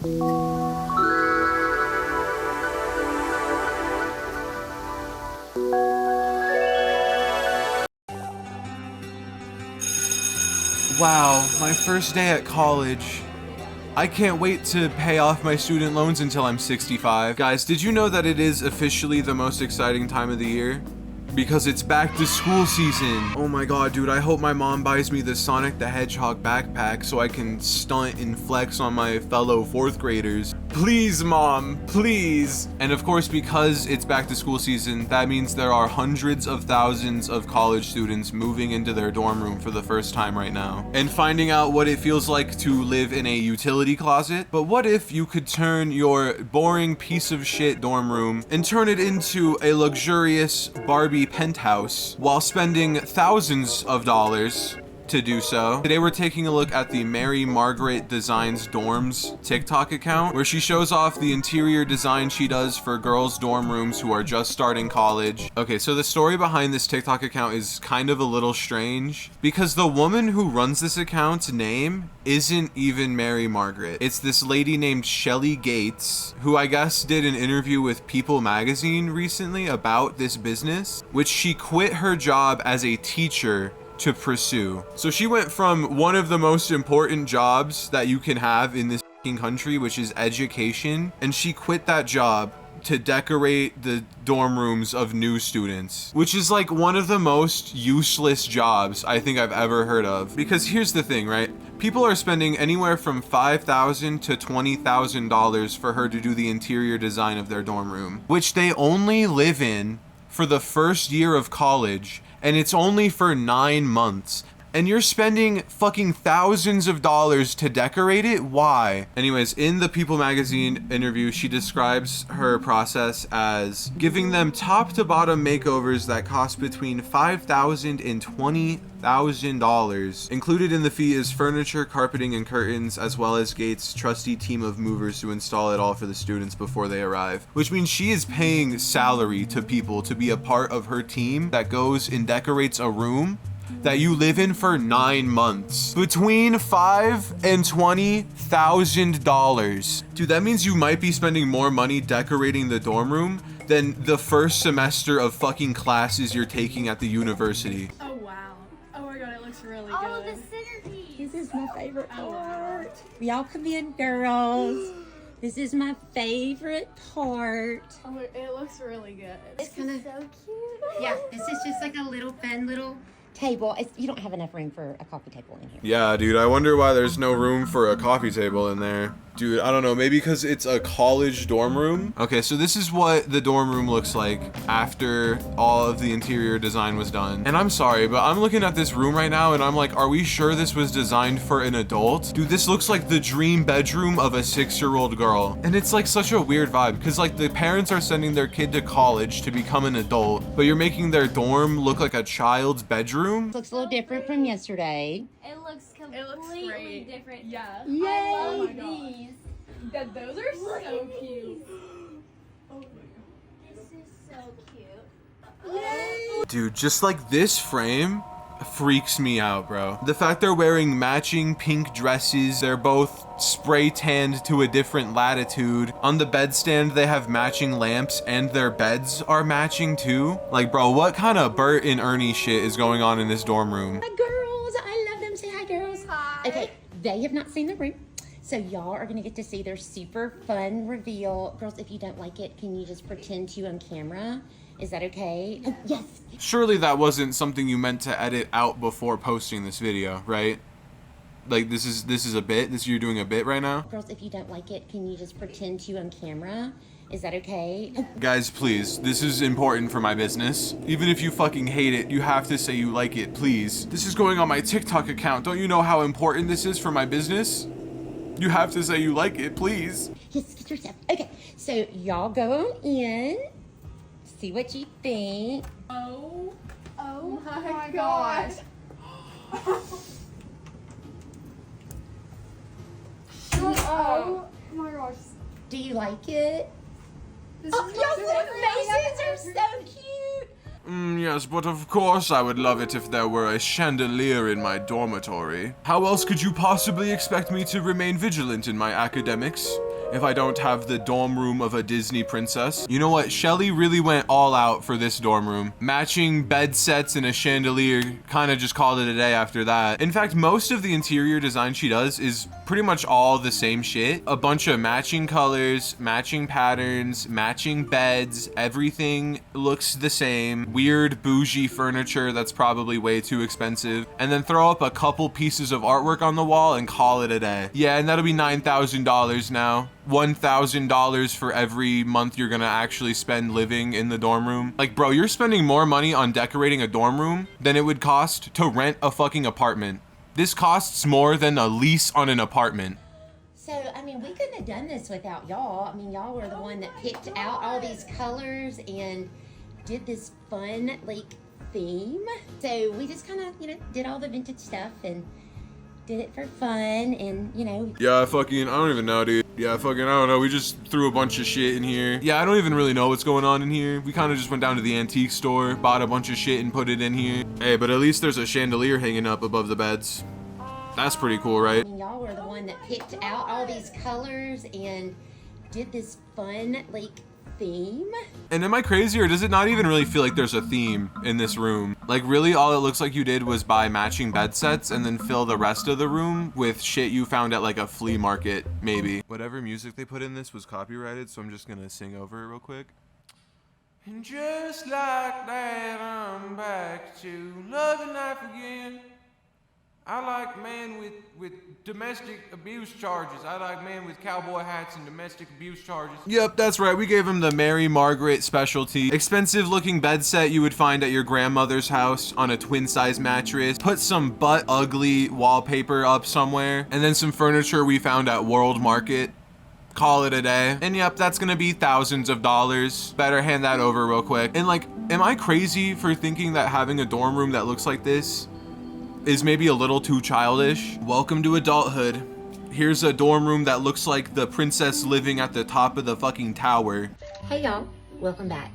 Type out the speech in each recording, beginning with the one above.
Wow, my first day at college. I can't wait to pay off my student loans until I'm 65. Guys, did you know that it is officially the most exciting time of the year? Because it's back to school season. Oh my god, dude, I hope my mom buys me the Sonic the Hedgehog backpack so I can stunt and flex on my fellow 4th graders. Please, mom, please. And of course, because it's back to school season, that means there are hundreds of thousands of college students moving into their dorm room for the first time right now and finding out what it feels like to live in a utility closet. But what if you could turn your boring piece of shit dorm room and turn it into a luxurious Barbie penthouse while spending thousands of dollars to do so? Today we're taking a look at the Mary Margaret Designs Dorms TikTok account, where she shows off the interior design she does for girls' dorm rooms who are just starting college. Okay, so the story behind this TikTok account is kind of a little strange because the woman who runs this account's name isn't even Mary Margaret. It's this lady named Shelly Gates, who I guess did an interview with People magazine recently about this business, which she quit her job as a teacher to pursue. So she went from one of the most important jobs that you can have in this country, which is education, and she quit that job to decorate the dorm rooms of new students, which is like one of the most useless jobs I think I've ever heard of. Because here's the thing, right? People are spending anywhere from $5,000 to $20,000 for her to do the interior design of their dorm room, which they only live in for the first year of college, and it's only for 9 months. And you're spending fucking thousands of dollars to decorate it? Why? Anyways, in the People magazine interview, she describes her process as giving them top to bottom makeovers that cost between $5,000 and $20,000. Included in the fee is furniture, carpeting, and curtains, as well as Gates' trusty team of movers who install it all for the students before they arrive. Which means she is paying salary to people to be a part of her team that goes and decorates a room that you live in for 9 months. Between $5,000 and $20,000. Dude, that means you might be spending more money decorating the dorm room than the first semester of fucking classes you're taking at the university. Oh wow. Oh my god, it looks really good. Oh, the centerpiece. This is my favorite part. Y'all come in, girls. This is my favorite part. Oh, it looks really good. It's kind of so cute. Yeah, this is just like a little fun little table. You don't have enough room for a coffee table in here. Yeah, dude, I wonder why there's no room for a coffee table in there. Dude, I don't know, maybe because it's a college dorm room? Okay, so this is what the dorm room looks like after all of the interior design was done. And I'm sorry, but I'm looking at this room right now and I'm like, are we sure this was designed for an adult? Dude, this looks like the dream bedroom of a 6-year-old girl. And it's like such a weird vibe because like the parents are sending their kid to college to become an adult, but you're making their dorm look like a child's bedroom? Looks a little different from yesterday. It looks completely great. different. Yeah. Yay! I love God. these. Those are so cute. This is so cute. Dude, just like this frame freaks me out, bro. The fact they're wearing matching pink dresses, they're both spray tanned to a different latitude. On the bedstand, they have matching lamps and their beds are matching too. Like, bro, what kind of Bert and Ernie shit is going on in this dorm room? Hi, girls. I love them. Say hi, girls. Hi. Okay, they have not seen the room. So y'all are gonna get to see their super fun reveal. Girls, if you don't like it, can you just pretend to on camera? Is that okay? Oh, yes. Surely that wasn't something you meant to edit out before posting this video, right? Like this is a bit? You're doing a bit right now? Girls, if you don't like it, can you just pretend to on camera? Is that okay? Oh, Guys, please, this is important for my business. Even if you fucking hate it, you have to say you like it, please. This is going on my TikTok account. Don't you know how important this is for my business? You have to say you like it, please. yes, get yourself. Okay, so y'all go on in. See what you think. Oh my gosh. Oh my gosh. Do you like it? This Oh, is y'all's my little favorite. faces are so cute. Yes, but of course I would love it if there were a chandelier in my dormitory. How else could you possibly expect me to remain vigilant in my academics? if I don't have the dorm room of a Disney princess. You know what? Shelly really went all out for this dorm room. Matching bed sets and a chandelier, kind of just called it a day after that. In fact, most of the interior design she does is pretty much all the same shit. A bunch of matching colors, matching patterns, matching beds, everything looks the same. Weird bougie furniture that's probably way too expensive. And then throw up a couple pieces of artwork on the wall and call it a day. Yeah, and that'll be $9,000 now. $1,000 for every month you're gonna actually spend living in the dorm room. Like, bro, you're spending more money on decorating a dorm room than it would cost to rent a fucking apartment. This costs more than a lease on an apartment. So, I mean, we couldn't have done this without y'all. I mean, y'all were the one that picked out all these colors and did this fun, like, theme. So we just kind of, you know, did all the vintage stuff and did it for fun and, you know. Yeah, fucking, I don't even know, dude. Yeah, fucking, I don't know. We just threw a bunch of shit in here. Yeah, I don't even really know what's going on in here. We kind of just went down to the antique store, bought a bunch of shit and put it in here. Hey, but at least there's a chandelier hanging up above the beds. That's pretty cool, right? I mean, y'all were the one that picked out all these colors and did this fun, like, theme. And am I crazy, or does it not even really feel like there's a theme in this room? Like, really, all it looks like you did was buy matching bed sets and then fill the rest of the room with shit you found at like a flea market, maybe. Whatever music they put in this was copyrighted, so I'm just gonna sing over it real quick. And just like that, I'm back to loving life again. I like men with domestic abuse charges. I like men with cowboy hats and domestic abuse charges. Yep, that's right. We gave him the Mary Margaret specialty. Expensive looking bed set you would find at your grandmother's house on a twin size mattress. Put some butt ugly wallpaper up somewhere. And then some furniture we found at World Market. Call it a day. And yep, that's gonna be thousands of dollars. Better hand that over real quick. And like, am I crazy for thinking that having a dorm room that looks like this is maybe a little too childish? Welcome to adulthood. Here's a dorm room that looks like the princess living at the top of the fucking tower. Hey y'all, welcome back.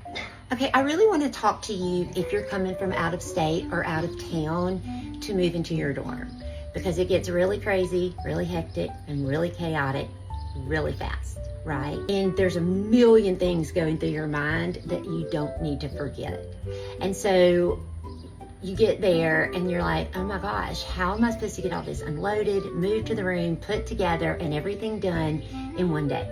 Okay, I really want to talk to you if you're coming from out of state or out of town to move into your dorm, because it gets really crazy, really hectic, and really chaotic really fast, right? And there's a million things going through your mind that you don't need to forget. And so you get there and you're like, oh my gosh, how am I supposed to get all this unloaded, moved to the room, put together, and everything done in one day?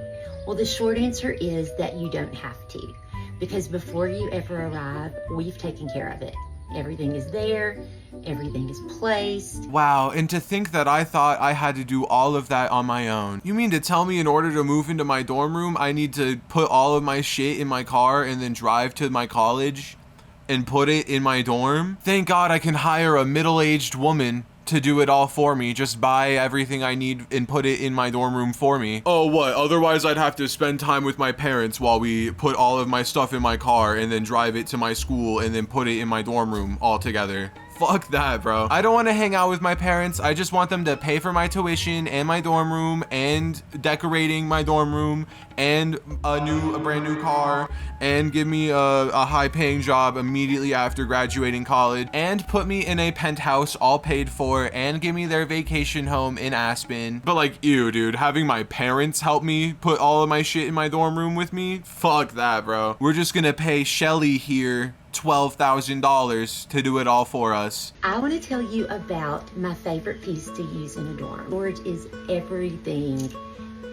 Well, the short answer is that you don't have to, because before you ever arrive, we've taken care of it. Everything is there, everything is placed. Wow, and to think that I thought I had to do all of that on my own. You mean to tell me in order to move into my dorm room, I need to put all of my shit in my car and then drive to my college and put it in my dorm? Thank God I can hire a middle-aged woman to do it all for me. Just buy everything I need and put it in my dorm room for me. Oh, what? Otherwise I'd have to spend time with my parents while we put all of my stuff in my car and then drive it to my school and then put it in my dorm room all together. Fuck that, bro. I don't want to hang out with my parents. I just want them to pay for my tuition and my dorm room and decorating my dorm room and a brand new car and give me a high paying job immediately after graduating college and put me in a penthouse all paid for and give me their vacation home in Aspen. But like, ew, dude, having my parents help me put all of my shit in my dorm room with me? Fuck that, bro. We're just gonna pay Shelly here $12,000 to do it all for us. I want to tell you about my favorite piece to use in a dorm. Storage is everything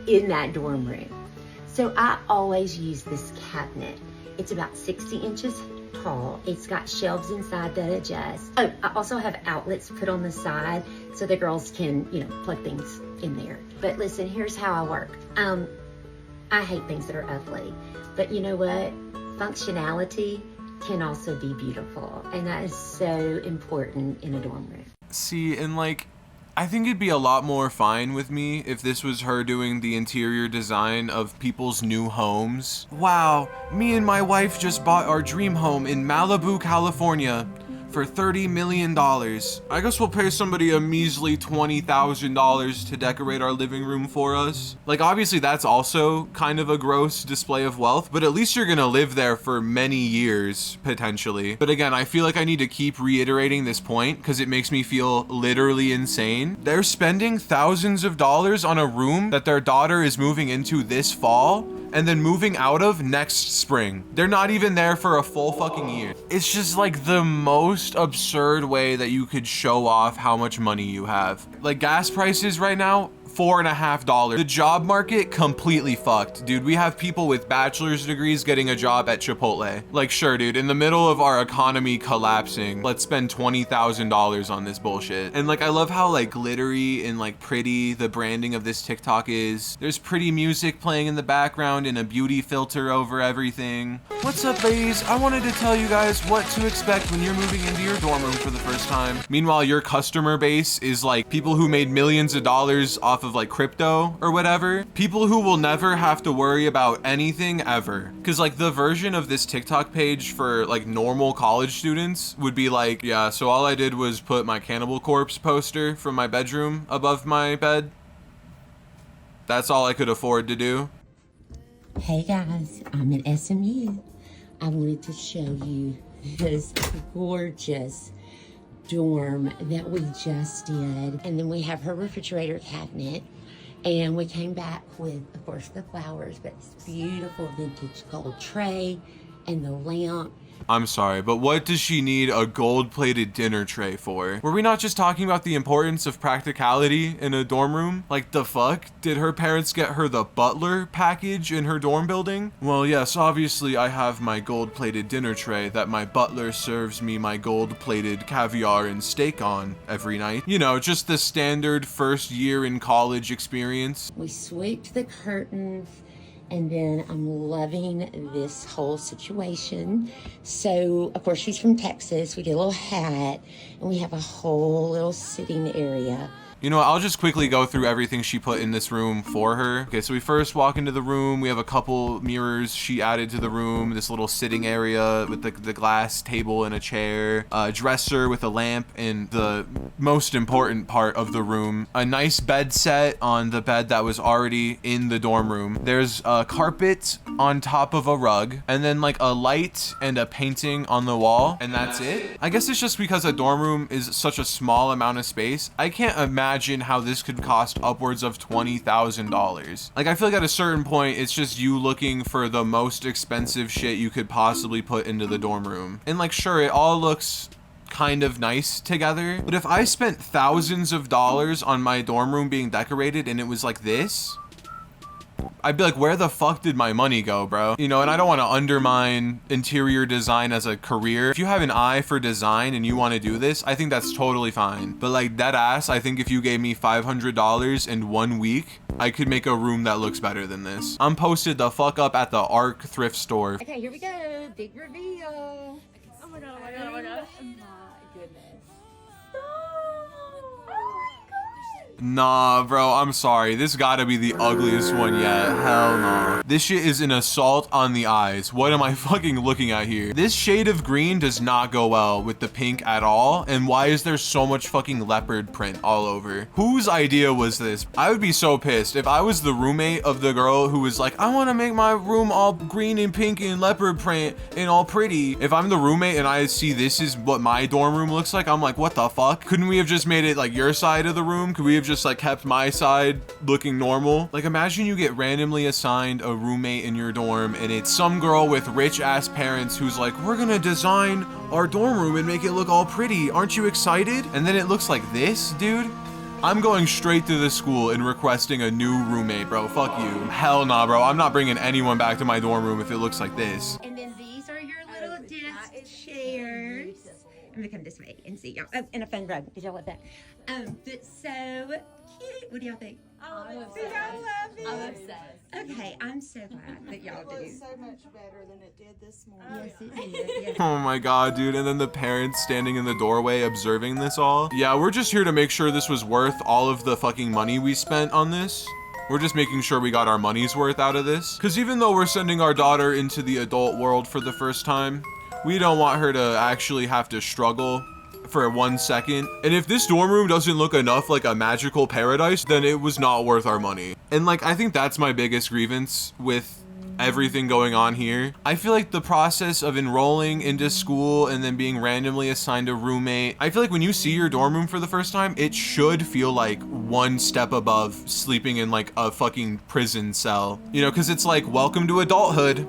in that dorm room. So I always use this cabinet. It's about 60 inches tall. It's got shelves inside that adjust. Oh, I also have outlets put on the side so the girls can, you know, plug things in there. But listen, here's how I work. I hate things that are ugly, but you know what? Functionality can also be beautiful, and that is so important in a dorm room. See, and like, I think it'd be a lot more fine with me if this was her doing the interior design of people's new homes. Wow, me and my wife just bought our dream home in Malibu, California for $30 million. I guess we'll pay somebody a measly $20,000 to decorate our living room for us. Like, obviously that's also kind of a gross display of wealth, but at least you're gonna live there for many years, potentially. But again, I feel like I need to keep reiterating this point because it makes me feel literally insane. They're spending thousands of dollars on a room that their daughter is moving into this fall and then moving out of next spring. They're not even there for a full fucking year. It's just like the most absurd way that you could show off how much money you have. Like, gas prices right now, $4.50. The job market completely fucked, dude. We have people with bachelor's degrees getting a job at Chipotle. Like, sure, dude, in the middle of our economy collapsing, let's spend $20,000 on this bullshit. And like, I love how like glittery and like pretty the branding of this TikTok is. There's pretty music playing in the background and a beauty filter over everything. What's up, ladies? I wanted to tell you guys what to expect when you're moving into your dorm room for the first time. Meanwhile, your customer base is like people who made millions of dollars off of like crypto or whatever. People who will never have to worry about anything ever. Cause like the version of this TikTok page for like normal college students would be like, yeah, so all I did was put my Cannibal Corpse poster from my bedroom above my bed. That's all I could afford to do. Hey guys, I'm at SMU. I wanted to show you this gorgeous dorm that we just did. And then we have her refrigerator cabinet. And we came back with, of course, the flowers, but this beautiful vintage gold tray and the lamp. I'm sorry, but what does she need a gold-plated dinner tray for? Were we not just talking about the importance of practicality in a dorm room? Like, the fuck? Did her parents get her the butler package in her dorm building? Well, yes, obviously I have my gold-plated dinner tray that my butler serves me my gold-plated caviar and steak on every night. You know, just the standard first year in college experience. We swept the curtains. And then I'm loving this whole situation. So, of course, she's from Texas. We get a little hat, and we have a whole little sitting area. You know what, I'll just quickly go through everything she put in this room for her. Okay, so we first walk into the room. We have a couple mirrors she added to the room. This little sitting area with the glass table and a chair. A dresser with a lamp, and the most important part of the room, a nice bed set on the bed that was already in the dorm room. There's a carpet on top of a rug, and then like a light and a painting on the wall, and that's it. I guess it's just because a dorm room is such a small amount of space. I can't imagine how this could cost upwards of $20,000. Like, I feel like at a certain point, it's just you looking for the most expensive shit you could possibly put into the dorm room. And like, sure, it all looks kind of nice together, but if I spent thousands of dollars on my dorm room being decorated and it was like this, I'd be like, where the fuck did my money go, bro? You know, and I don't want to undermine interior design as a career. If you have an eye for design and you want to do this, I think that's totally fine. But like, dead ass, I think if you gave me $500 in 1 week, I could make a room that looks better than this. I'm posted the fuck up at the ARC thrift store. Okay, here we go. Big reveal. Oh my god, oh my god, oh my god. Nah, bro, I'm sorry. This gotta be the ugliest one yet. Hell no. This shit is an assault on the eyes. What am I fucking looking at here? This shade of green does not go well with the pink at all. And why is there so much fucking leopard print all over? Whose idea was this? I would be so pissed if I was the roommate of the girl who was like, I want to make my room all green and pink and leopard print and all pretty. If I'm the roommate and I see this is what my dorm room looks like, I'm like, what the fuck? Couldn't we have just made it like your side of the room? Could we have just like kept my side looking normal? Like, imagine you get randomly assigned a roommate in your dorm and it's some girl with rich ass parents who's like, we're gonna design our dorm room and make it look all pretty. Aren't you excited? And then it looks like this, dude. I'm going straight to the school and requesting a new roommate, bro. Fuck you. Hell nah, bro. I'm not bringing anyone back to my dorm room if it looks like this. And then these are your little desk chairs. I'm gonna come this way and see y'all. Oh, and a fun rug. Did y'all love that? But so cute. What do y'all think? I'm Do obsessed. y'all love it? I'm obsessed. Okay, I'm so glad that y'all It do. looks so much better than it did this morning. Yes, it is. Yes. Oh my god, dude. And then the parents standing in the doorway observing this all. Yeah, we're just here to make sure this was worth all of the fucking money we spent on this. We're just making sure we got our money's worth out of this. Because even though we're sending our daughter into the adult world for the first time, We don't want her to actually have to struggle for 1 second. And if this dorm room doesn't look enough like a magical paradise, then it was not worth our money. And like, I think that's my biggest grievance with everything going on here. I feel like the process of enrolling into school and then being randomly assigned a roommate, I feel like when you see your dorm room for the first time, it should feel like one step above sleeping in like a fucking prison cell. You know, because it's like, welcome to adulthood.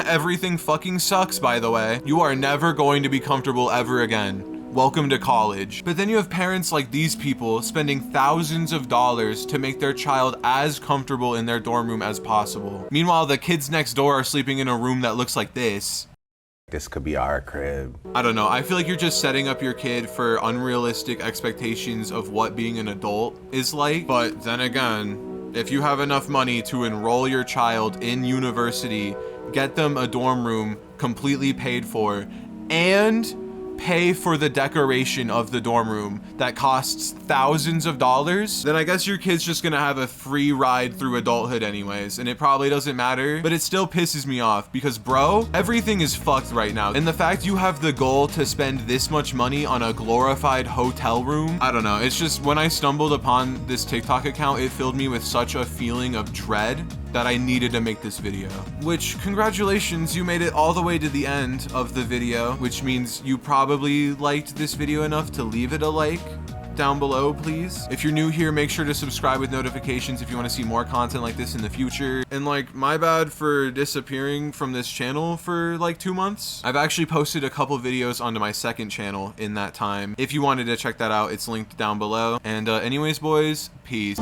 Everything fucking sucks, by the way. You are never going to be comfortable ever again. Welcome to college. But then you have parents like these people spending thousands of dollars to make their child as comfortable in their dorm room as possible. Meanwhile, the kids next door are sleeping in a room that looks like this. This could be our crib. I don't know. I feel like you're just setting up your kid for unrealistic expectations of what being an adult is like. But then again, if you have enough money to enroll your child in university, get them a dorm room completely paid for, and pay for the decoration of the dorm room that costs thousands of dollars, then I guess your kid's just gonna have a free ride through adulthood anyways, and it probably doesn't matter, but it still pisses me off because, bro, everything is fucked right now. And the fact you have the goal to spend this much money on a glorified hotel room, I don't know, it's just, when I stumbled upon this TikTok account, it filled me with such a feeling of dread that I needed to make this video. Which, congratulations, you made it all the way to the end of the video, which means you probably liked this video enough to leave it a like down below, please. If you're new here, make sure to subscribe with notifications if you want to see more content like this in the future. And like, my bad for disappearing from this channel for like 2 months. I've actually posted a couple videos onto my second channel in that time. If you wanted to check that out, it's linked down below. And anyways, boys, peace.